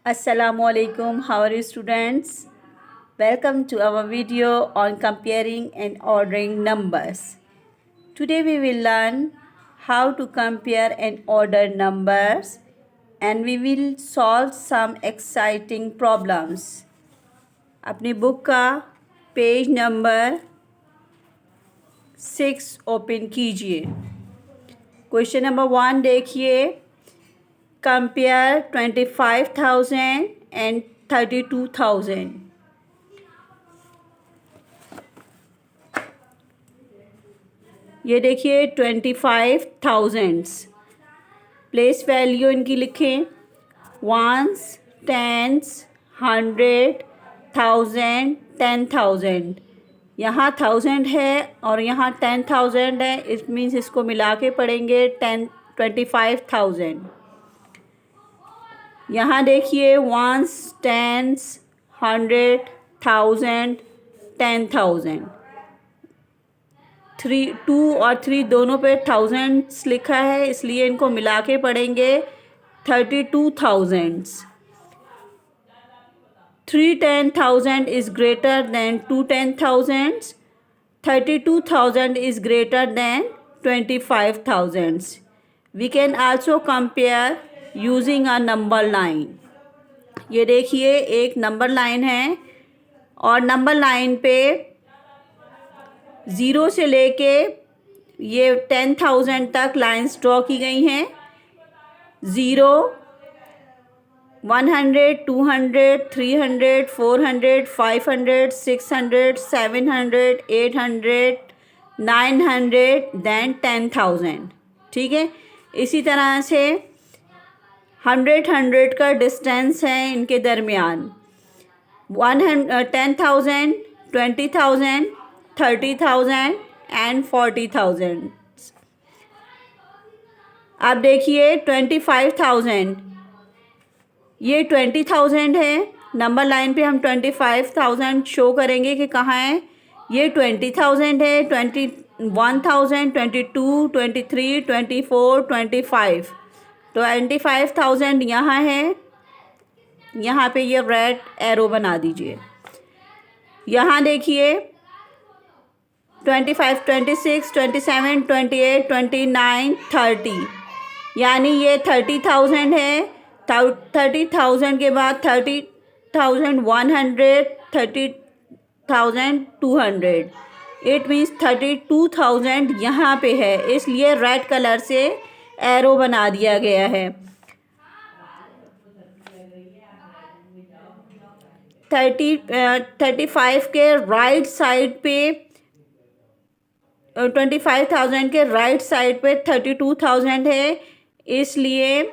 Assalamualaikum. How are you, students? Welcome to our video on comparing and ordering numbers. Today we will learn how to compare and order numbers, and we will solve some exciting problems. अपनी book का page number 6 open कीजिए। Question number 1 देखिए। Compare 25,000 and 32,000। ये देखिए 25,000। Place value इनकी लिखें। Ones, tens, 100, 1000, 10,000। यहाँ 1000 है और यहाँ 10,000 है। इट मीन्स इसको मिला के पढ़ेंगे 25,000। यहाँ देखिए वंस, टेंस, 100, 1000, 10,000। 2 और 3 दोनों पे थाउजेंड्स लिखा है, इसलिए इनको मिला के पढ़ेंगे 32,000। 3 10,000 is greater than 2 10,000. 32,000 is greater than 25,000. We can also compare using a number line. ये देखिए एक नंबर लाइन है और नंबर लाइन पे 0 से लेके ये 10,000 तक लाइंस ड्रॉ की गई हैं। 0, 100, 200, 300, 400, 500, 600, 700, 800, 900, देन 10,000। ठीक है, इसी तरह से 100 का डिस्टेंस है इनके दरमियान। 10,000, 20,000, 30,000 एंड 40,000। अब देखिए 25,000। ये 20,000 है। नंबर लाइन पे हम 25,000 शो करेंगे कि कहाँ है। ये 20,000 है, 21,000, 22, 23, 24, 25। 25,000 यहाँ है। यहाँ पे ये रेड एरो बना दीजिए। यहाँ देखिए 25, 26, 27, 28, 29, 30, यानी ये 30,000 है। 30,000 के बाद 30,100, 30,200। इट मीन्स 32,000 यहाँ पे है, इसलिए रेड कलर से एरो बना दिया गया है। 35 के राइट साइड पे 25,000 के राइट साइड पे 32,000 है, इसलिए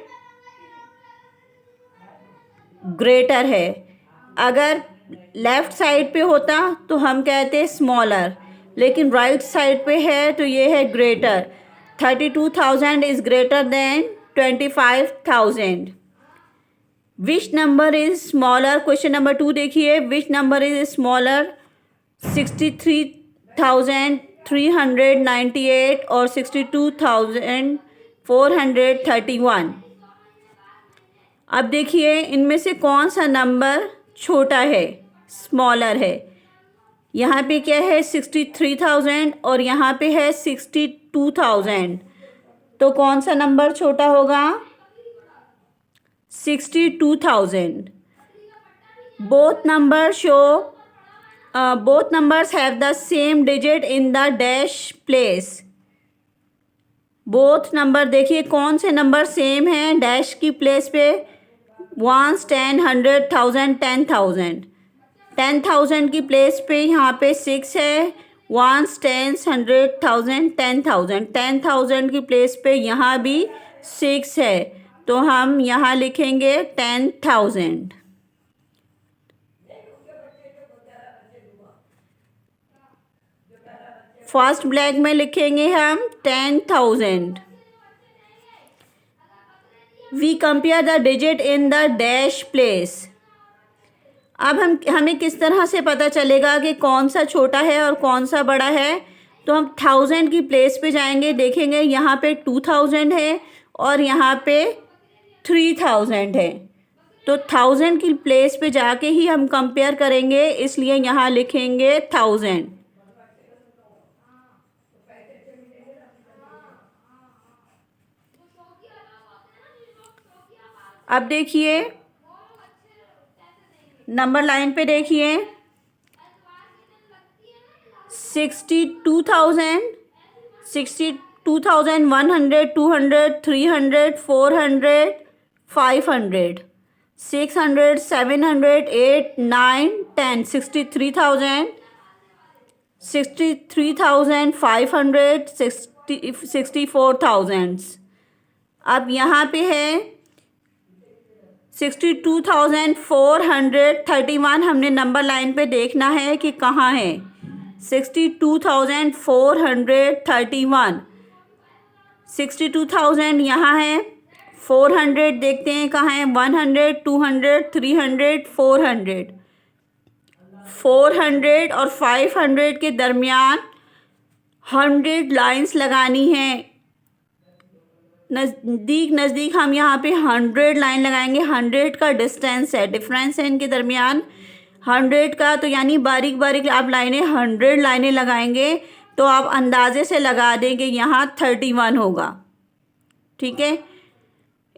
ग्रेटर है। अगर लेफ़्ट साइड पे होता तो हम कहते स्मॉलर, लेकिन राइट साइड पे है तो ये है greater. 32,000 is greater than 25,000। Which number is smaller? Question number 2 देखिए। Which number is smaller? 63,398 और 62,431। अब देखिए इनमें से कौन सा नंबर छोटा है, स्मॉलर है। यहाँ पे क्या है 63,000 और यहाँ पे है 62,000, तो कौन सा नंबर छोटा होगा? 62,000। Both numbers have the same digit in the dash place. Both number देखिए कौन से नंबर सेम हैं डैश की प्लेस पे। 1, 10, 100, 1000, 10,000। 10,000 की प्लेस पे यहाँ पे 6 है। 1, 10, 100, 1000, 10,000। 10,000 की प्लेस पे यहाँ भी 6 है, तो हम यहाँ लिखेंगे 10,000। फर्स्ट ब्लैक में लिखेंगे हम 10,000। We compare the digit in the dash place. अब हमें किस तरह से पता चलेगा कि कौन सा छोटा है और कौन सा बड़ा है? तो हम 1000 की प्लेस पे जाएंगे, देखेंगे यहाँ पे 2000 है और यहाँ पे 3000 है। तो 1000 की प्लेस पे जाके ही हम कंपेयर करेंगे, इसलिए यहाँ लिखेंगे 1000। अब देखिए नंबर लाइन पे देखिए 62,000, 62,100, 200, 300, 400, 500, 600, 700, 8, 9, 10, 63,000, 63,500, 64,000। अब यहाँ पे है 62,431। हमने नंबर लाइन पे देखना है कि कहाँ है। 62,431, 62,000 यहाँ है। 400 देखते हैं कहाँ है। 100, 200, 300, 400, 400 और 500 के दरमियान 100 लाइंस लगानी है। नज़दीक हम यहाँ पे 100 लाइन लगाएंगे। 100 का डिस्टेंस है, डिफरेंस है इनके दरमियान 100 का। तो यानी बारीक बारीक आप लाइनें 100 लाइनें लगाएंगे तो आप अंदाजे से लगा देंगे यहाँ 31 होगा। ठीक है।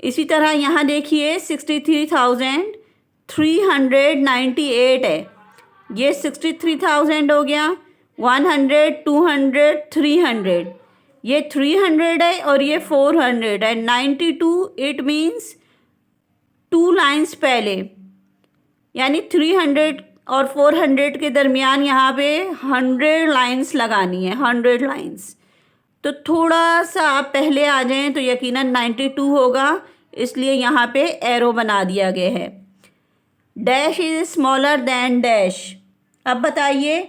इसी तरह यहाँ देखिए 63,398 है। ये 63,000 हो गया। 100, 200, 300, ये 300 है और ये 400 है। 92 इट मीन्स 2 लाइंस पहले, यानी 300 और 400 के दरमियान यहाँ पे 100 लाइंस लगानी है। 100 लाइंस। तो थोड़ा सा आप पहले आ जाएं तो यकीनन 92 होगा, इसलिए यहाँ पे एरो बना दिया गया है। Dash is smaller than dash. अब बताइए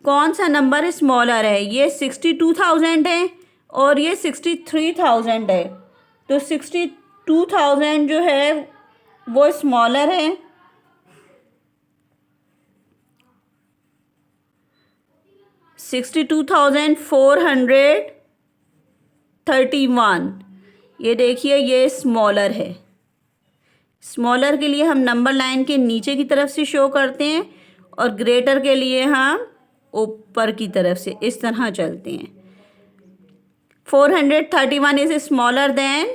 कौन सा नंबर स्मॉलर है। ये 62,000 है और ये 63,000 है। तो 62,000 जो है वो स्मॉलर है। 62,431, ये देखिए ये स्मॉलर है। स्मॉलर के लिए हम नंबर लाइन के नीचे की तरफ से शो करते हैं और ग्रेटर के लिए हम ऊपर की तरफ से इस तरह चलते हैं। 431 इज स्मॉलर देन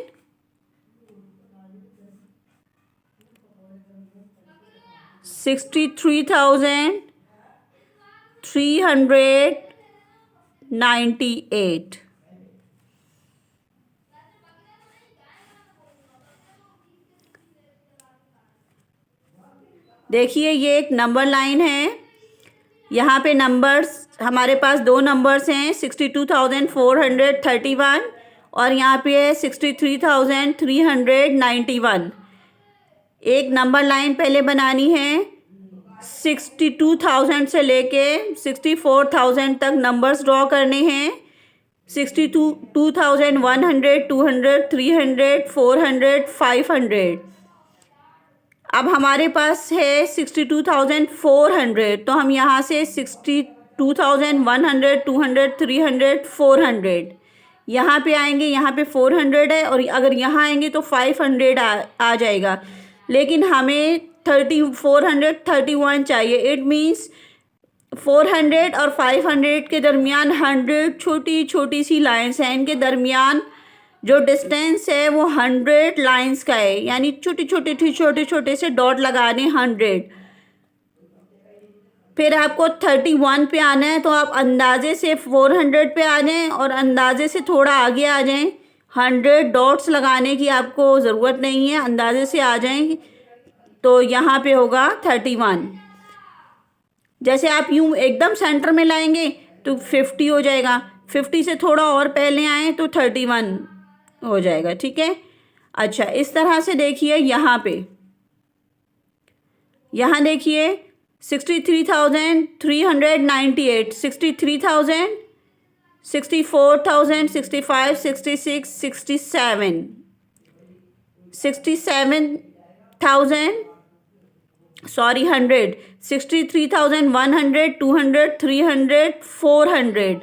63,398। देखिए ये एक नंबर लाइन है। यहाँ पे नंबर्स हमारे पास दो नंबर्स हैं 62,431 और यहाँ पे है 63,391। एक नंबर लाइन पहले बनानी है। 62,000 से लेके 64,000 तक नंबर्स ड्रॉ करने हैं। 62,100, 200, 300, 400, 500। अब हमारे पास है 62,400, तो हम यहाँ से 62,100, 200, 300, 400 यहाँ पे आएंगे। यहाँ पे 400 है और अगर यहाँ आएंगे तो 500 आ जाएगा। लेकिन हमें 431 चाहिए। इट मीन्स 400 और 500 के दरमियान 100 छोटी छोटी सी लाइन्स हैं। इनके दरमियान जो डिस्टेंस है वो 100 लाइंस का है, यानी छोटे छोटे से डॉट लगाने 100। फिर आपको 31 पे आना है तो आप अंदाजे से 400 पे आ जाएं और अंदाजे से थोड़ा आगे आ जाएं। 100 डॉट्स लगाने की आपको ज़रूरत नहीं है, अंदाजे से आ जाएं तो यहाँ पे होगा 31। जैसे आप यूँ एकदम सेंटर में लाएंगे तो 50 हो जाएगा। 50 से थोड़ा और पहले आए तो 31 हो जाएगा। ठीक है। अच्छा, इस तरह से देखिए यहाँ पे, यहाँ देखिए 63,398, 63,000, 64,000, 65, 66, 67, 67,000 सॉरी 100, 63,100, 200, 300, 400,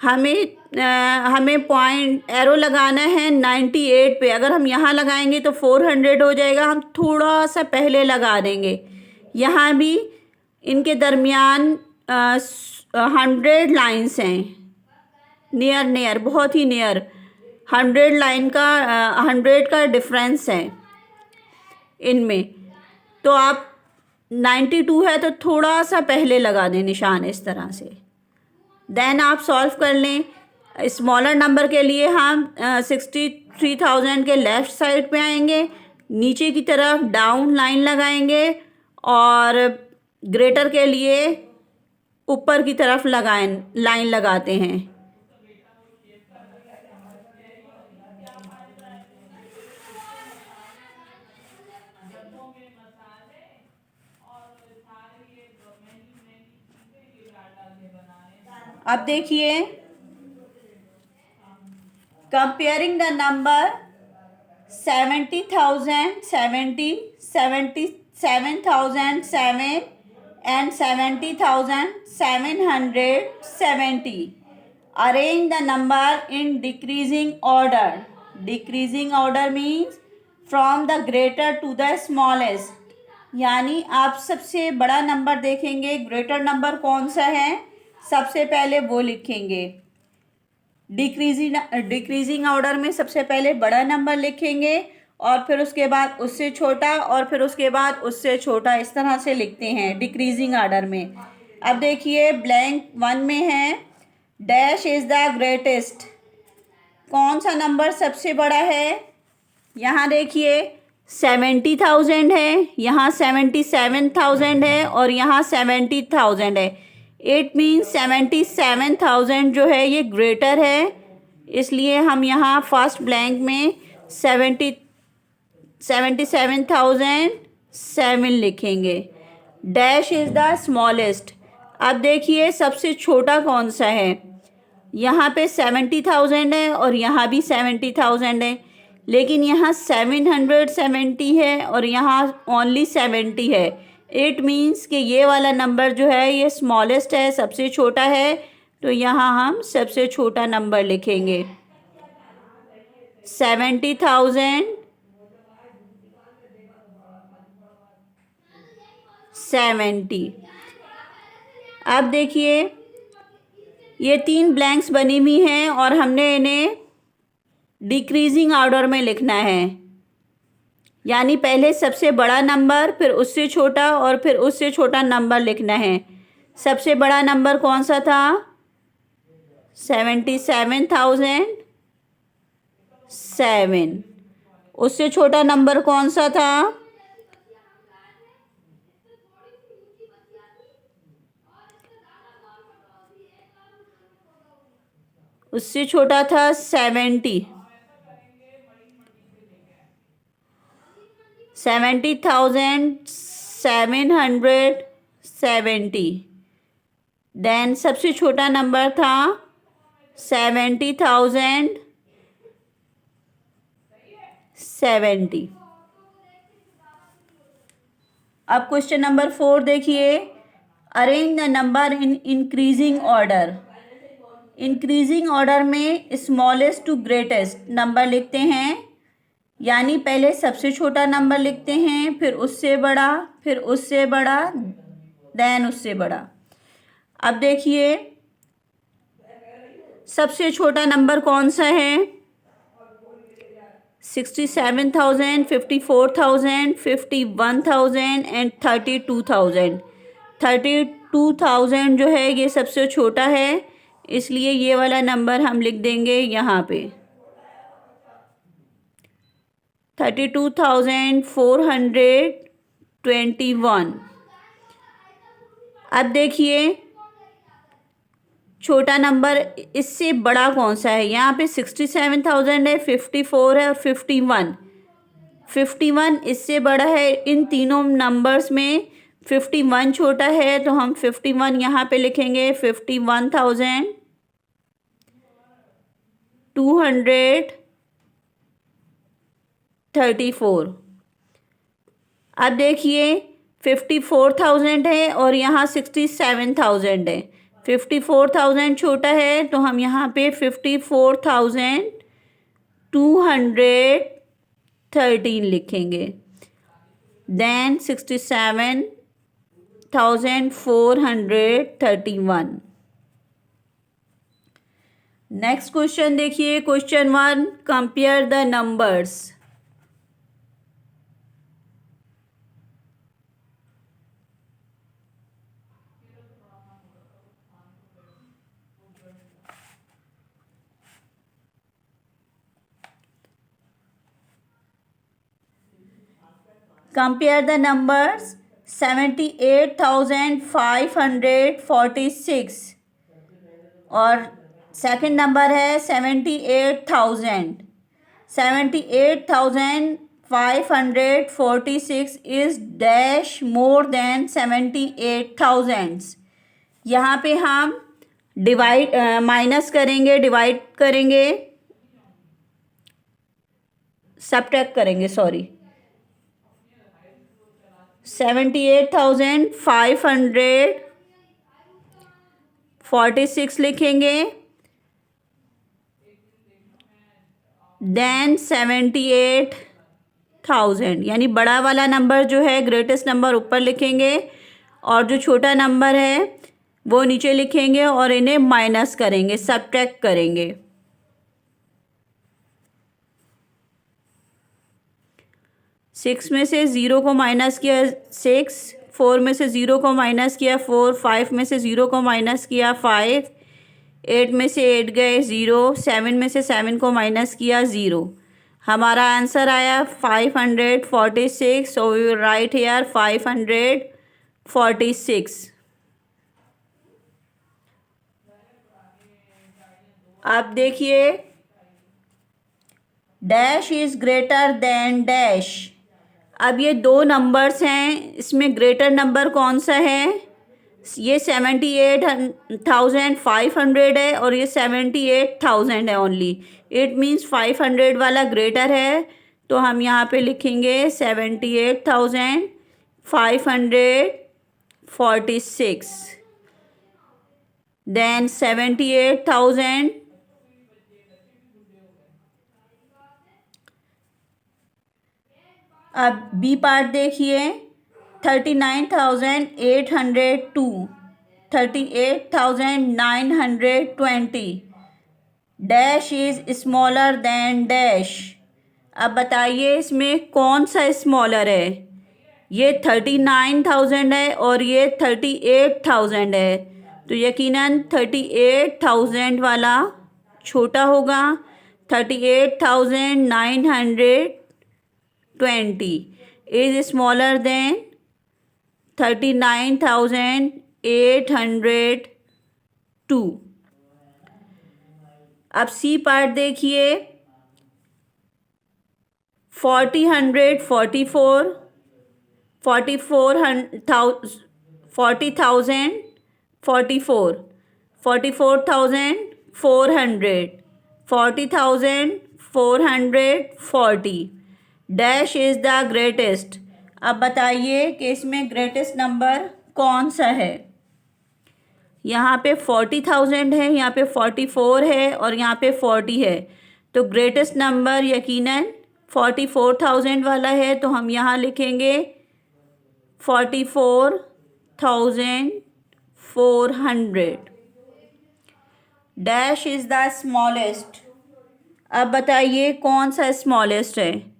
हमें पॉइंट एरो लगाना है 98 पे। अगर हम यहाँ लगाएंगे तो 400 हो जाएगा, हम थोड़ा सा पहले लगा देंगे। यहाँ भी इनके दरमियान 100 लाइन्स हैं, नियर बहुत ही नियर 100 का डिफरेंस है इनमें। तो आप 92 है तो थोड़ा सा पहले लगा दें निशान इस तरह से। देन आप सॉल्व कर लें। स्मॉलर नंबर के लिए हम 63,000 के लेफ़्ट साइड पे आएंगे, नीचे की तरफ डाउन लाइन लगाएंगे और ग्रेटर के लिए ऊपर की तरफ लाइन लगाते हैं। अब देखिए, comparing the number 70,000, 77,007 and 70,770. Arrange the number in decreasing order. Decreasing order means from the greater to the smallest. यानी आप सबसे बड़ा नंबर देखेंगे, ग्रेटर नंबर कौन सा है सबसे पहले वो लिखेंगे। डिक्रीजिंग ऑर्डर में सबसे पहले बड़ा नंबर लिखेंगे और फिर उसके बाद उससे छोटा और फिर उसके बाद उससे छोटा, इस तरह से लिखते हैं डिक्रीजिंग ऑर्डर में। अब देखिए ब्लैंक 1 में है, डैश इज़ द ग्रेटेस्ट, कौन सा नंबर सबसे बड़ा है। यहाँ देखिए 70,000 है, यहाँ 77,000 है और यहाँ 70,000 है। इट मीन्स 77,000 जो है ये ग्रेटर है, इसलिए हम यहाँ फर्स्ट ब्लैंक में 77,007 लिखेंगे। Dash is the smallest. अब देखिए सबसे छोटा कौन सा है, यहाँ पे 70,000 है और यहाँ भी 70,000 है, लेकिन यहाँ 770 है और यहाँ ओनली 70 है। इट मीन्स कि ये वाला नंबर जो है ये स्मॉलेस्ट है, सबसे छोटा है, तो यहाँ हम सबसे छोटा नंबर लिखेंगे 70,070। अब देखिए ये 3 ब्लैंक्स बनी हुई हैं और हमने इन्हें डिक्रीजिंग ऑर्डर में लिखना है, यानी पहले सबसे बड़ा नंबर, फिर उससे छोटा और फिर उससे छोटा नंबर लिखना है। सबसे बड़ा नंबर कौन सा था, 77,007। उससे छोटा नंबर कौन सा था, उससे छोटा था 70। 70,770। देन सबसे छोटा नंबर था 70,070। अब क्वेश्चन नंबर 4 देखिए, arrange the number in increasing order. Increasing order में स्मॉलेस्ट टू ग्रेटेस्ट नंबर लिखते हैं, यानी पहले सबसे छोटा नंबर लिखते हैं, फिर उससे बड़ा, फिर उससे बड़ा, देन उससे बड़ा। अब देखिए सबसे छोटा नंबर कौन सा है, 67,000, 54,000, 51,000 एंड 32,000। 32,000 जो है ये सबसे छोटा है, इसलिए ये वाला नंबर हम लिख देंगे यहाँ पे 32,421। अब देखिए छोटा नंबर इससे बड़ा कौन सा है, यहाँ पे 67,000 है, 54 है और 51। 51 इससे बड़ा है। इन तीनों नंबर्स में 51 छोटा है, तो हम 51 यहाँ पे लिखेंगे 51,234। अब देखिए 54,000 है और यहाँ 67,000 है, 54,000 छोटा है तो हम यहाँ पे 54,213 लिखेंगे। देन 67,431। नेक्स्ट क्वेश्चन देखिए, question 1, compare the numbers. Compare the numbers 78,546 और सेकंड नंबर है 78,000। 78,546 इज डैश मोर देन 78,000। यहाँ पे हम डिवाइड माइनस करेंगे, डिवाइड करेंगे, सब्ट्रैक्ट करेंगे, सॉरी। 78,546 लिखेंगे, देन 78,000, यानी बड़ा वाला नंबर जो है ग्रेटेस्ट नंबर ऊपर लिखेंगे और जो छोटा नंबर है वो नीचे लिखेंगे और इन्हें माइनस करेंगे, सब्ट्रैक्ट करेंगे। 6 में से 0 को माइनस किया 6, 4 में से 0 को माइनस किया 4, 5 में से 0 को माइनस किया 5, 8 में से 8 गए 0, 7 में से 7 को माइनस किया 0। हमारा आंसर आया 546। So we will write here 546। अब देखिए, dash is greater than dash. अब ये दो नंबर्स हैं, इसमें ग्रेटर नंबर कौन सा है? ये 78,500 है और ये 78,000 है ओनली। इट मीन्स 500 वाला ग्रेटर है, तो हम यहाँ पे लिखेंगे 78,546। देन 78,000 अब बी पार्ट देखिए, 39,802, 38,920। Dash is smaller than dash. अब बताइए इसमें कौन सा स्मॉलर है? ये 39,000 है और ये 38,000 है, तो यकीनन 38,000 वाला छोटा होगा। 38,920 is smaller than 39,802। अब सी पार्ट देखिए, 40,044, 40,044, 44,400, 40,440। Dash is the greatest. अब बताइए कि इसमें ग्रेटेस्ट नंबर कौन सा है? यहाँ पे 40,000 है, यहाँ पे 44 है और यहाँ पे 40 है, तो ग्रेटेस्ट नंबर यकीनन 44,000 वाला है, तो हम यहाँ लिखेंगे 44,400। Dash is the smallest. अब बताइए कौन सा स्मॉलेस्ट है?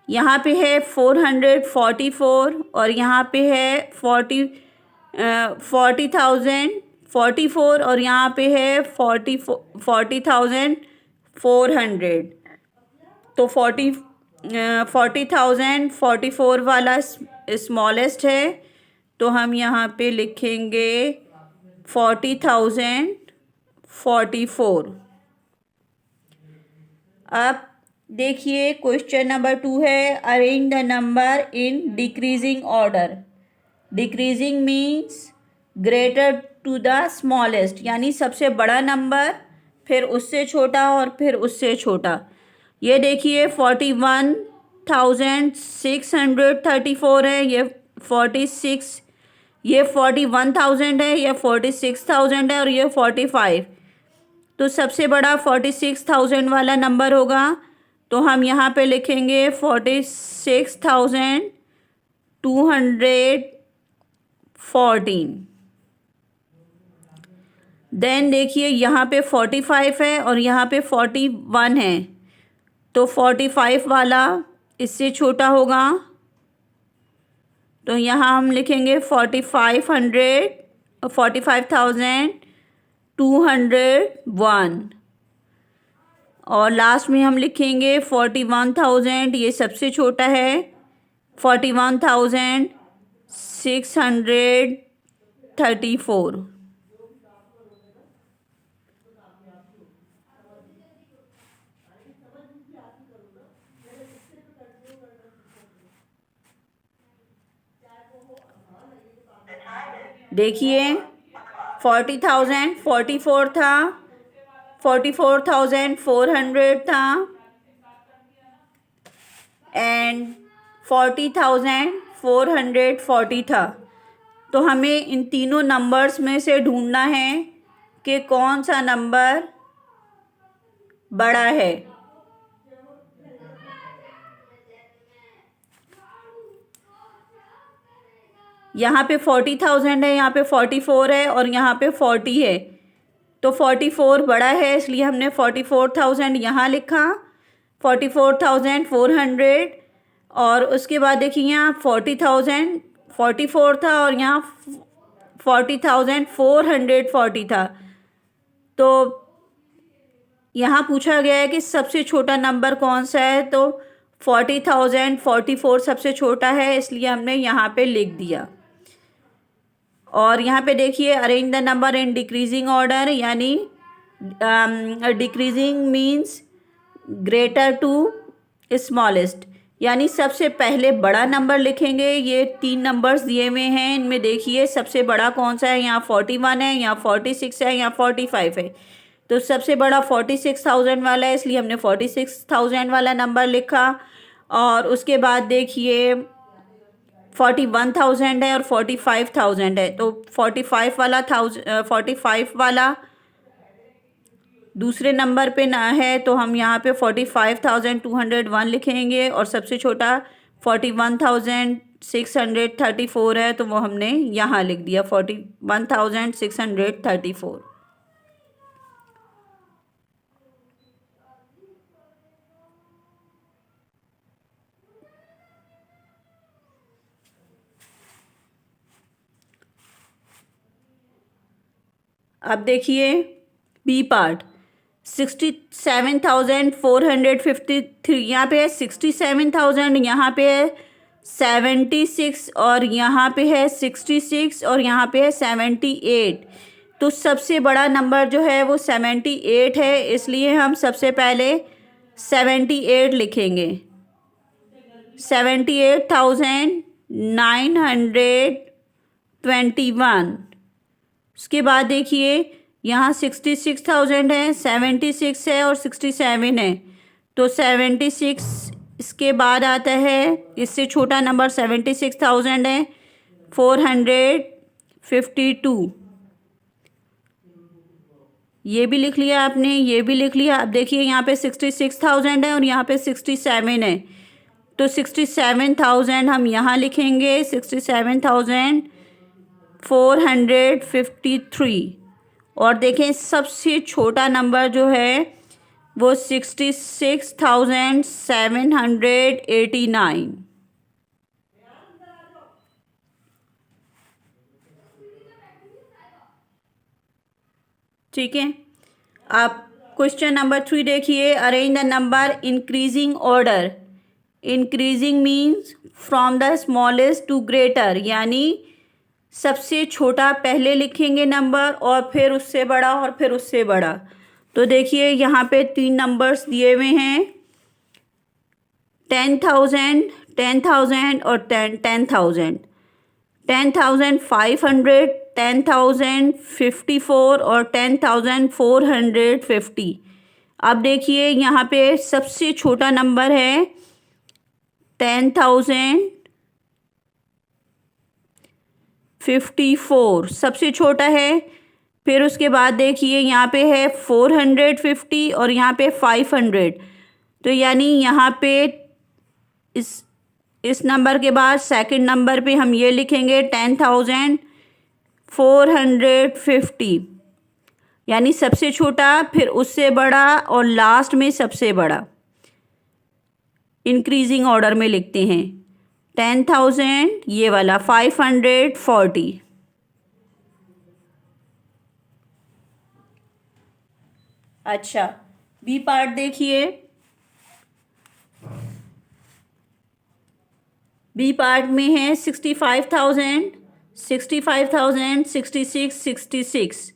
यहाँ पे है 444 और यहाँ पे है 40,044 और यहाँ पे है 40,400, तो 40,044 वाला स्मॉलेस्ट है, तो हम यहाँ पे लिखेंगे 40,044। अब देखिए क्वेश्चन नंबर 2 है, arrange the number in decreasing order. Decreasing means greater to the smallest, यानी सबसे बड़ा नंबर, फिर उससे छोटा और फिर उससे छोटा। ये देखिए 41,634 है, ये 46 ये 41,000 है, ये 46,000 है और ये 45। तो सबसे बड़ा 46,000 वाला नंबर होगा। तो हम यहाँ पे लिखेंगे 46,214। देन देखिए यहाँ पे 45 है और यहाँ पे 41 है, तो 45 वाला इससे छोटा होगा। तो यहाँ हम लिखेंगे 45,201 और लास्ट में हम लिखेंगे 41,000, ये सबसे छोटा है, 41,634। देखिए 40,000 44 था, 44,400 था एंड 40,440 था। तो हमें इन तीनों नंबर्स में से ढूंढना है कि कौन सा नंबर बड़ा है। यहाँ पे 40,000 है, यहाँ पे 44 है और यहाँ पे 40 है। तो 44 बड़ा है, इसलिए हमने 44,000 यहाँ लिखा, 44,400 और उसके बाद देखिए यहाँ 40,000 44 था और यहाँ 40,440 था। तो यहाँ पूछा गया है कि सबसे छोटा नंबर कौन सा है, तो 40,044 सबसे छोटा है, इसलिए हमने यहाँ पे लिख दिया। और यहाँ पे देखिए arrange the number in decreasing order, यानी decreasing means greater to smallest, यानी सबसे पहले बड़ा नंबर लिखेंगे। ये 3 नंबर्स दिए हुए हैं, इनमें देखिए सबसे बड़ा कौन सा है, यहाँ 41 है, यहाँ 46 है, यहाँ 45 है। तो सबसे बड़ा 46,000 वाला है, इसलिए हमने 46,000 वाला नंबर लिखा। और उसके बाद देखिए 41,000 है और 45,000 है, तो 45 वाला दूसरे नंबर पे ना है, तो हम यहाँ पे 45,201 लिखेंगे और सबसे छोटा 41,634 है, तो वो हमने यहाँ लिख दिया 41,634। अब देखिए बी पार्ट, 67,453, यहाँ पे है 67,000, यहाँ पे है 76 और यहाँ पे है 66 और यहाँ पे है 78। तो सबसे बड़ा नंबर जो है वो 78 है, इसलिए हम सबसे पहले 78 लिखेंगे, 78,921। उसके बाद देखिए यहाँ 66,000 है, 76 है और 67 है, तो 76 इसके बाद आता है, इससे छोटा नंबर 76,000 है, 452। ये भी लिख लिया आपने, ये भी लिख लिया। अब देखिए यहाँ पे 66,000 है और यहाँ पे 67 है, तो 67,000 हम यहाँ लिखेंगे, 67,453। और देखें सबसे छोटा नंबर जो है वो 66,789। ठीक है। आप क्वेश्चन नंबर 3 देखिए, arrange the number increasing order. Increasing means from the smallest to greater, यानी सबसे छोटा पहले लिखेंगे नंबर और फिर उससे बड़ा और फिर उससे बड़ा। तो देखिए यहाँ पे 3 नंबर्स दिए हुए हैं, 10,000, 10,000 और 10,000, 10,500, 10,054 और 10,450। अब देखिए यहाँ पे सबसे छोटा नंबर है 10,054, 54 सबसे छोटा है। फिर उसके बाद देखिए यहाँ पे है 450 और यहाँ पे 500। तो यानी यहाँ पे इस नंबर के बाद सेकंड नंबर पे हम ये लिखेंगे 10,450, यानी सबसे छोटा, फिर उससे बड़ा और लास्ट में सबसे बड़ा। इंक्रीजिंग ऑर्डर में लिखते हैं। 10,000 ये वाला, 540। अच्छा, बी पार्ट देखिए। बी पार्ट में है 65,000, 65,000, 66, 66।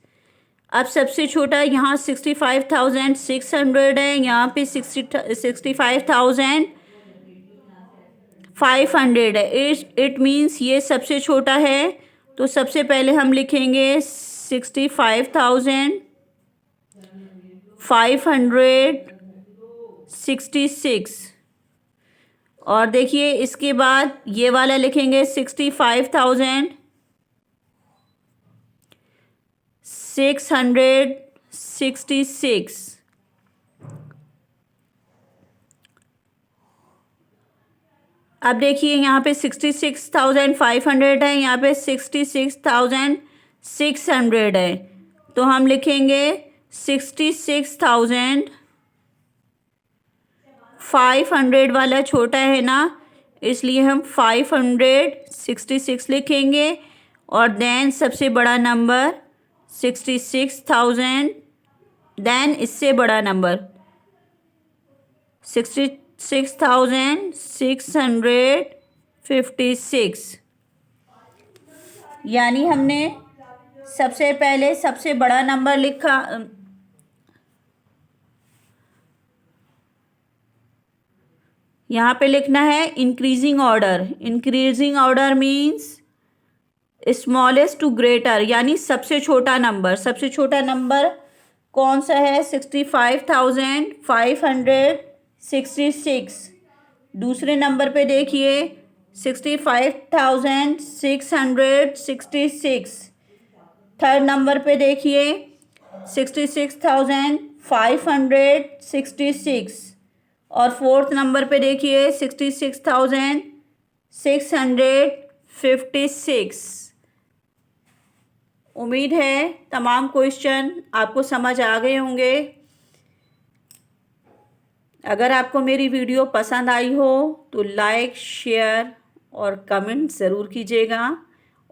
अब सबसे छोटा यहाँ 65,600 है, यहाँ पे 65,500 है। इट मीन्स ये सबसे छोटा है। तो सबसे पहले हम लिखेंगे 65,566 और देखिए इसके बाद ये वाला लिखेंगे 65,666। अब देखिए यहाँ पे 66,500 है, यहाँ पे 66,600 है। तो हम लिखेंगे 66,500 वाला छोटा है ना, इसलिए हम 566 लिखेंगे। और देन सबसे बड़ा नंबर 66,000, देन इससे बड़ा नंबर 66,656। यानी हमने सबसे पहले सबसे बड़ा नंबर लिखा। यहाँ पे लिखना है increasing order. Increasing order means smallest to greater, यानी सबसे छोटा नंबर। सबसे छोटा नंबर कौन सा है? 65,566। दूसरे नंबर पे देखिए 65,666। थर्ड नंबर पे देखिए 66,566 और फोर्थ नंबर पे देखिए 66,656। उम्मीद है तमाम क्वेश्चन आपको समझ आ गए होंगे। अगर आपको मेरी वीडियो पसंद आई हो तो लाइक, शेयर और कमेंट ज़रूर कीजिएगा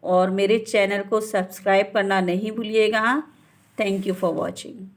और मेरे चैनल को सब्सक्राइब करना नहीं भूलिएगा। Thank you for watching.